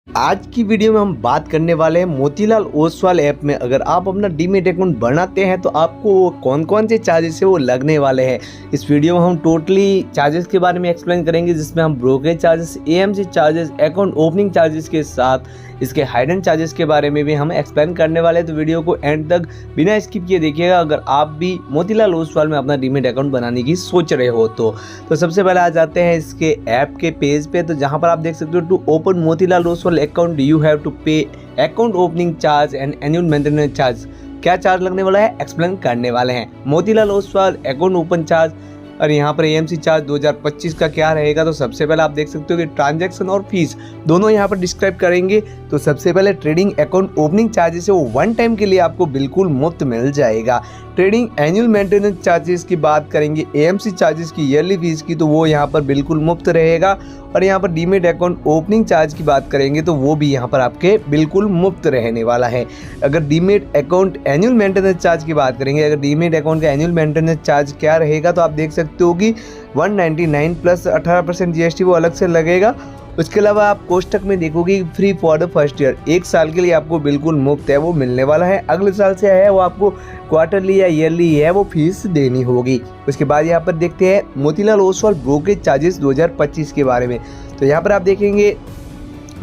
आज की वीडियो में हम बात करने वाले हैं मोतीलाल ओसवाल ऐप में अगर आप अपना डीमैट अकाउंट बनाते हैं तो आपको कौन कौन से चार्जेस है वो लगने वाले हैं। इस वीडियो में हम टोटली चार्जेस के बारे में एक्सप्लेन करेंगे, जिसमें हम brokerage charges, AMC charges, account opening charges के साथ इसके हाइडन चार्जेस के बारे में भी हम एक्सप्लेन करने वाले हैं। तो वीडियो को एंड तक बिना स्किप किए देखिएगा अगर आप भी मोतीलाल ओसवाल में अपना डीमैट अकाउंट बनाने की सोच रहे हो तो सबसे पहले आ जाते हैं इसके ऐप के पेज पे। तो जहां पर आप देख सकते हो to open Motilal Oswal account you have to pay account opening charge and annual maintenance charge. क्या चार्ज लगने वाला है एक्सप्लेन करने वाले हैं। Motilal Oswal account open charge और यहाँ पर एएमसी चार्ज 2025 का क्या रहेगा। तो सबसे पहले आप देख सकते हो कि ट्रांजैक्शन और फीस दोनों यहाँ पर डिस्क्राइब करेंगे। तो सबसे पहले ट्रेडिंग अकाउंट ओपनिंग चार्जेस है वो वन टाइम के लिए आपको बिल्कुल मुफ्त मिल जाएगा। ट्रेडिंग एनुअल मेंटेनेंस चार्जेस की बात करेंगे, एएमसी चार्जेस की ईयरली फीस की, तो वो यहाँ पर बिल्कुल मुफ्त रहेगा। और यहाँ पर डीमैट अकाउंट ओपनिंग चार्ज की बात करेंगे तो वो भी यहाँ पर आपके बिल्कुल मुफ्त रहने वाला है। अगर demat account annual maintenance charge की बात करेंगे, अगर डीमैट अकाउंट का एनुअल मेंटेनेंस चार्ज क्या रहेगा तो आप देख सकते हो कि 199 प्लस 18% जीएसटी वो अलग से लगेगा। उसके अलावा आप कोष्टक में देखोगे free for the first year, एक साल के लिए आपको बिल्कुल मुफ्त है वो मिलने वाला है। अगले साल से है वो आपको क्वार्टरली या ईयरली है वो फीस देनी होगी। उसके बाद यहाँ पर देखते हैं मोतीलाल ओसवाल ब्रोकरेज चार्जेस 2025 के बारे में। तो यहाँ पर आप देखेंगे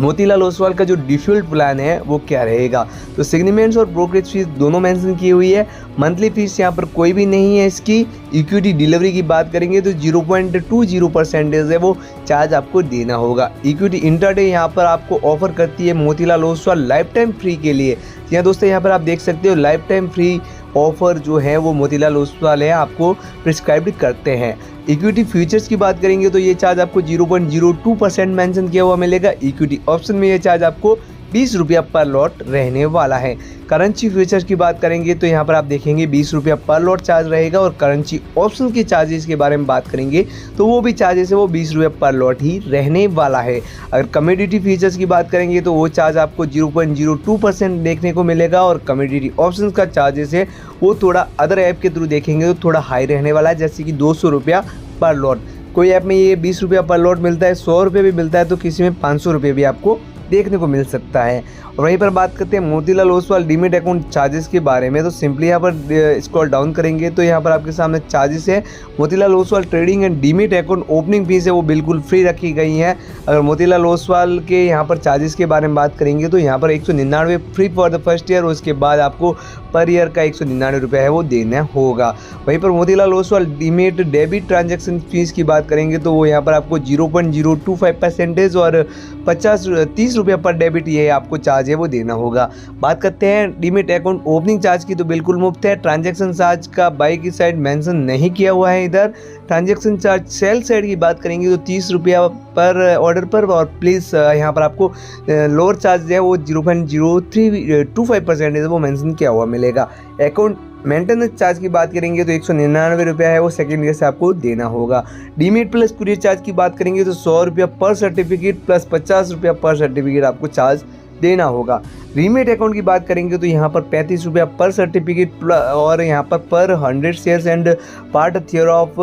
मोतीलाल ओसवाल का जो डिफॉल्ट प्लान है वो क्या रहेगा। तो सिग्नीमेंट्स और ब्रोकरेज फीस दोनों मेंशन की हुई है। मंथली फीस यहाँ पर कोई भी नहीं है इसकी। इक्विटी डिलीवरी की बात करेंगे तो 0.20% है वो चार्ज आपको देना होगा। इक्विटी इंटरडे यहाँ पर आपको ऑफर करती है Motilal Oswal life time free के लिए। यहाँ दोस्तों यहाँ पर आप देख सकते हो लाइफ टाइम फ्री ऑफर जो है वो मोतीलाल ओसवाल है आपको प्रिस्क्राइब करते हैं। इक्विटी फ्यूचर्स की बात करेंगे तो ये चार्ज आपको 0.02% मेंशन किया हुआ मिलेगा। इक्विटी ऑप्शन में ये चार्ज आपको 20 रुपया पर लॉट रहने वाला है। करेंसी फ्यूचर्स की बात करेंगे तो यहाँ पर आप देखेंगे 20 रुपया पर लॉट चार्ज रहेगा। और करेंसी ऑप्शन के चार्जेस के बारे में बात करेंगे तो वो भी चार्जेस है वो 20 रुपया पर लॉट ही रहने वाला है। अगर कमोडिटी फीचर्स की बात करेंगे तो वो चार्ज आपको 0.02% देखने को मिलेगा। और कमोडिटी ऑप्शन का चार्जेस है वो थोड़ा अदर ऐप के थ्रू देखेंगे तो थोड़ा हाई रहने वाला है, जैसे कि 200 रुपया पर लॉट। कोई ऐप में ये 20 रुपया पर लॉट मिलता है, 100 रुपये भी मिलता है, तो किसी में 500 रुपये भी आपको देखने को मिल सकता है। और वहीं पर बात करते हैं Motilal Oswal demat account charges के बारे में। तो सिंपली यहाँ पर स्क्रॉल डाउन करेंगे तो यहाँ पर आपके सामने चार्जेस है। Motilal Oswal trading and demat account opening fees है वो बिल्कुल फ्री रखी गई है। अगर मोतीलाल ओसवाल के यहाँ पर चार्जेस के बारे में बात करेंगे तो यहाँ पर 199 free for the first year, उसके बाद आपको पर ईयर का 199 रुपया है वो देना होगा। वहीं पर Motilal Oswal demat debit transaction fees की बात करेंगे तो वो यहाँ पर आपको 0.025% और 30 रुपया पर डेबिट ये आपको चार्ज है वो देना होगा। बात करते हैं डीमैट अकाउंट ओपनिंग चार्ज की तो बिल्कुल मुफ्त है। ट्रांजैक्शन चार्ज का बाई की साइड मेंशन नहीं किया हुआ है इधर। ट्रांजैक्शन चार्ज सेल साइड की बात करेंगे तो 30 रुपया पर ऑर्डर पर, और प्लीज़ यहाँ पर आपको लोअर चार्ज है वो 0.0325% है वो मेंशन किया हुआ मिलेगा। अकाउंट मेंटेनेंस चार्ज की बात करेंगे तो 199 रुपया है वो सेकेंड ईयर से आपको देना होगा। डीमैट प्लस कुरियर चार्ज की बात करेंगे तो 100 रुपया पर सर्टिफिकेट प्लस 50 रुपया पर सर्टिफिकेट आपको चार्ज देना होगा। डीमैट अकाउंट की बात करेंगे तो यहाँ पर 35 रुपया पर सर्टिफिकेट और यहाँ पर 100 shares and part thereof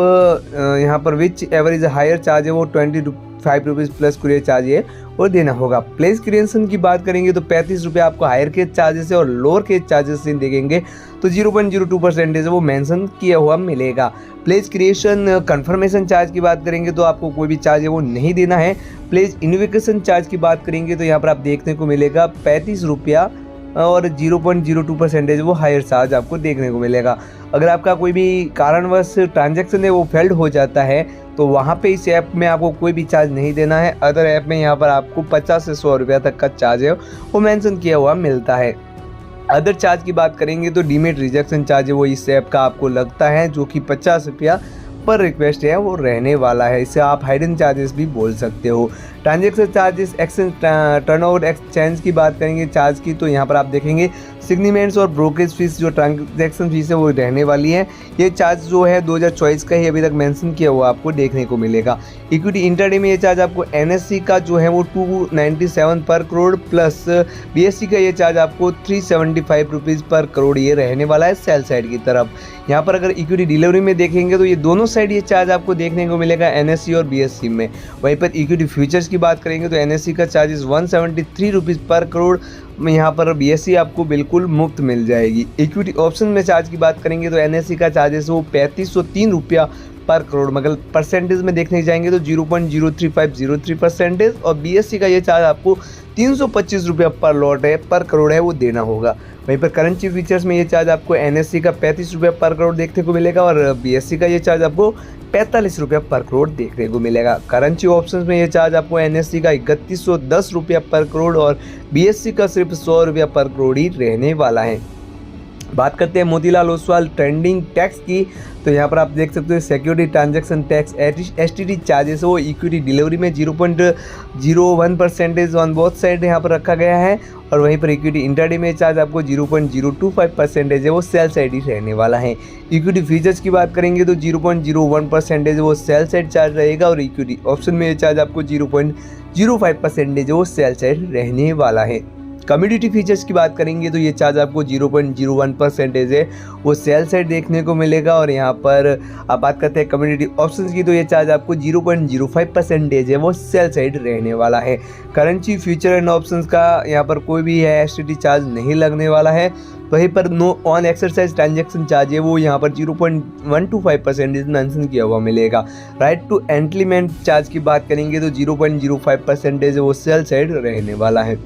यहाँ पर whichever is higher charge है वो 25 रुपीज़ प्लस कुरियर चार्ज है वो देना होगा। प्लेस क्रिएशन की बात करेंगे तो 35 रुपया आपको हायर के चार्जेस है और लोअर के चार्जेस से देखेंगे तो 0.02% वो मेंशन किया हुआ मिलेगा। प्लेस क्रिएशन कंफर्मेशन चार्ज की बात करेंगे तो आपको कोई भी चार्ज है वो नहीं देना है। प्लेस इन्विकेशन चार्ज की बात करेंगे तो यहाँ पर आप देखने को मिलेगा 35 रुपया और 0.02% वो हायर चार्ज आपको देखने को मिलेगा। अगर आपका कोई भी कारणवश ट्रांजैक्शन है वो फेल्ड हो जाता है तो वहाँ पे इस ऐप में आपको कोई भी चार्ज नहीं देना है। अदर ऐप में यहाँ पर आपको 50 से 100 रुपया तक का चार्ज है वो मेंशन किया हुआ मिलता है। अदर चार्ज की बात करेंगे तो डीमैट रिजेक्शन चार्ज है वो इस ऐप का आपको लगता है, जो कि 50 रुपया पर रिक्वेस्ट है वो रहने वाला है। इसे आप हाइडन चार्जेस भी बोल सकते हो। Transaction charges exchange turnover exchange की बात करेंगे चार्ज की तो यहाँ पर आप देखेंगे सिग्नीमेंट्स और ब्रोकरेज फीस जो ट्रांजैक्शन फीस है वो रहने वाली है। ये चार्ज जो है 2024 का ही अभी तक मेंशन किया हुआ आपको देखने को मिलेगा। इक्विटी इंटरडे में ये चार्ज आपको एनएससी का जो है वो 297 पर करोड़ प्लस बीएससी का ये चार्ज आपको 375 रुपीज़ पर करोड़ ये रहने वाला है सेल साइड की तरफ। यहाँ पर अगर इक्विटी डिलीवरी में देखेंगे तो ये दोनों साइड ये चार्ज आपको देखने को मिलेगा एनएससी और बीएससी में। वहीं पर इक्विटी फ्यूचर्स की बात करेंगे तो एनएससी का चार्जेस 173 रुपीज़ पर करोड़, यहाँ पर बीएससी आपको बिल्कुल मुफ्त मिल जाएगी। इक्विटी ऑप्शन में चार्ज की बात करेंगे तो एनएससी का चार्जेस वो 3503 रुपया पर करोड़, मगर परसेंटेज में देखने जाएंगे तो 0.03503% और बीएससी का ये चार्ज आपको 325 रुपया पर लॉट है, पर करोड़ है, वो देना होगा। वहीं पर करेंसी फीचर्स में ये चार्ज आपको एनएससी का 35 रुपया पर करोड़ देखने को मिलेगा और बीएससी का ये चार्ज आपको 45 रुपया पर करोड़ देखने को मिलेगा। करेंसी ऑप्शंस में ये चार्ज आपको एनएससी का 3110 रुपया पर करोड़ और बीएससी का सिर्फ 100 रुपया पर करोड़ ही रहने वाला है। बात करते हैं मोतीलाल ओसवाल ट्रेंडिंग टैक्स की, तो यहाँ पर आप देख सकते हो security transaction tax STT charges वो इक्विटी डिलीवरी में 0.01% ऑन बोथ साइड यहाँ पर रखा गया है और वहीं पर इक्विटी इंट्राडे में चार्ज आपको 0.025% है, वो सेल साइड ही रहने वाला है। इक्विटी फीचर्स की बात करेंगे तो 0.01% वो सेल साइड चार्ज रहेगा और इक्विटी ऑप्शन में चार्ज आपको 0.05% वो सेल साइड रहने वाला है। कम्युनिटी फीचर्स की बात करेंगे तो ये चार्ज आपको 0.01% है, वो सेल साइड देखने को मिलेगा और यहाँ पर आप बात करते हैं कम्युनिटी ऑप्शंस की तो ये चार्ज आपको 0.05% है, वो सेल साइड रहने वाला है। करेंसी फ्यूचर एंड ऑप्शंस का यहाँ पर कोई भी है एसटीटी चार्ज नहीं लगने वाला है। वहीं पर know on exercise transaction charge है वो यहाँ पर 0.125% मेंशन किया हुआ मिलेगा। राइट टू एंट्रीमेंट चार्ज की बात करेंगे तो 0.05% वो सेल साइड रहने वाला है।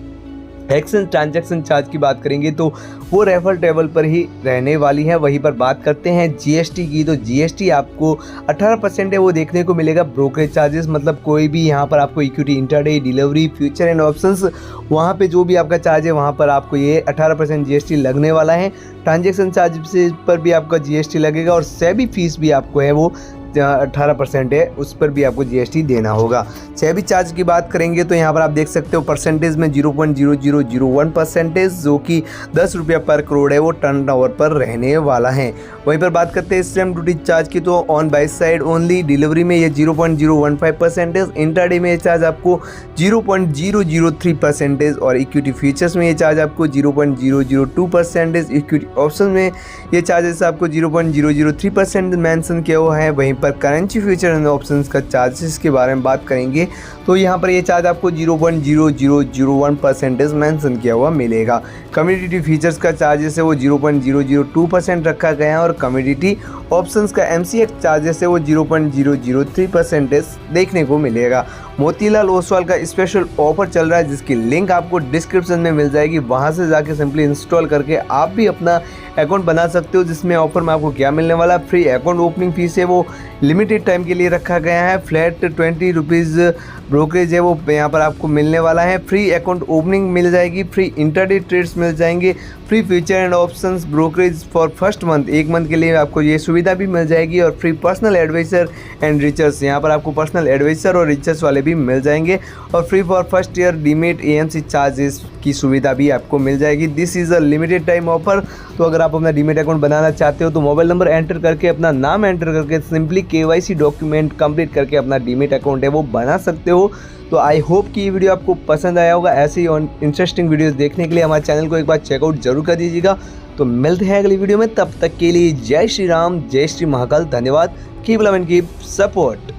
एक्सचेंज ट्रांजैक्शन चार्ज की बात करेंगे तो वो रेफर टेबल पर ही रहने वाली है। वहीं पर बात करते हैं जीएसटी की, तो जीएसटी आपको 18% है वो देखने को मिलेगा। ब्रोकरेज चार्जेस मतलब कोई भी यहाँ पर आपको equity intraday delivery future and options वहाँ पे जो भी आपका चार्ज है वहाँ पर आपको ये 18% जीएसटी लगने वाला है। ट्रांजैक्शन चार्ज पर भी आपका जीएसटी लगेगा और सेबी फीस भी आपको है वो 18% है, उस पर भी आपको जीएसटी देना होगा। सेबी चार्ज की बात करेंगे तो यहाँ पर आप देख सकते हो परसेंटेज में 0.0001% जो कि 10 रुपया पर करोड़ है वो टर्नओवर पर रहने वाला है। वहीं पर बात करते हैं स्टैम्प ड्यूटी चार्ज की, तो on by side only delivery में ये 0.015%, इंट्राडे में ये चार्ज आपको 0.003% और इक्विटी फ्यूचर्स में ये चार्ज आपको 0.002%, इक्विटी ऑप्शन में ये चार्जेस आपको 0.003% मेंशन किया हुआ है। वहीं पर करेंसी फ्यूचर एंड ऑप्शंस का चार्जेस के बारे में बात करेंगे तो यहाँ पर ये चार्ज आपको 0.0001% मेंशन किया हुआ मिलेगा। कम्युनिटी फीचर्स का चार्जेस है वो 0.002% रखा गया है और कम्युनिटी ऑप्शंस का एमसीएक्स चार्जेस है वो 0.003% देखने को मिलेगा। मोतीलाल ओसवाल का स्पेशल ऑफर चल रहा है जिसकी लिंक आपको डिस्क्रिप्शन में मिल जाएगी, वहां से जाके सिंपली इंस्टॉल करके आप भी अपना अकाउंट बना सकते हो। जिसमें ऑफर में आपको क्या मिलने वाला, फ्री अकाउंट ओपनिंग फीस है वो लिमिटेड टाइम के लिए रखा गया है, फ्लैट 20 रुपीज़ ब्रोकरेज है वो यहाँ पर आपको मिलने वाला है, फ्री अकाउंट ओपनिंग मिल जाएगी, फ्री इंट्राडे ट्रेड्स मिल जाएंगे, free future and options brokerage for first month, एक मंथ के लिए आपको ये सुविधा भी मिल जाएगी और फ्री पर्सनल एडवाइजर एंड रिचर्स, यहाँ पर आपको पर्सनल एडवाइजर और रिचर्स वाले भी मिल जाएंगे और free for first year demat AMC charges की सुविधा भी आपको मिल जाएगी। This is a limited time offer. तो अगर आप अपना डीमेट अकाउंट बनाना चाहते हो तो मोबाइल नंबर एंटर करके अपना नाम एंटर करके सिंपली केवाईसी डॉक्यूमेंट कंप्लीट करके अपना डीमेट अकाउंट है वो बना सकते हो। तो आई होप कि ये वीडियो आपको पसंद आया होगा। ऐसे ही इंटरेस्टिंग वीडियोस देखने के लिए हमारे चैनल को एक बार चेकआउट जरूर कर दीजिएगा। तो मिलते हैं अगली वीडियो में, तब तक के लिए जय श्री राम, जय श्री महाकाल, धन्यवाद। Keep love and keep support.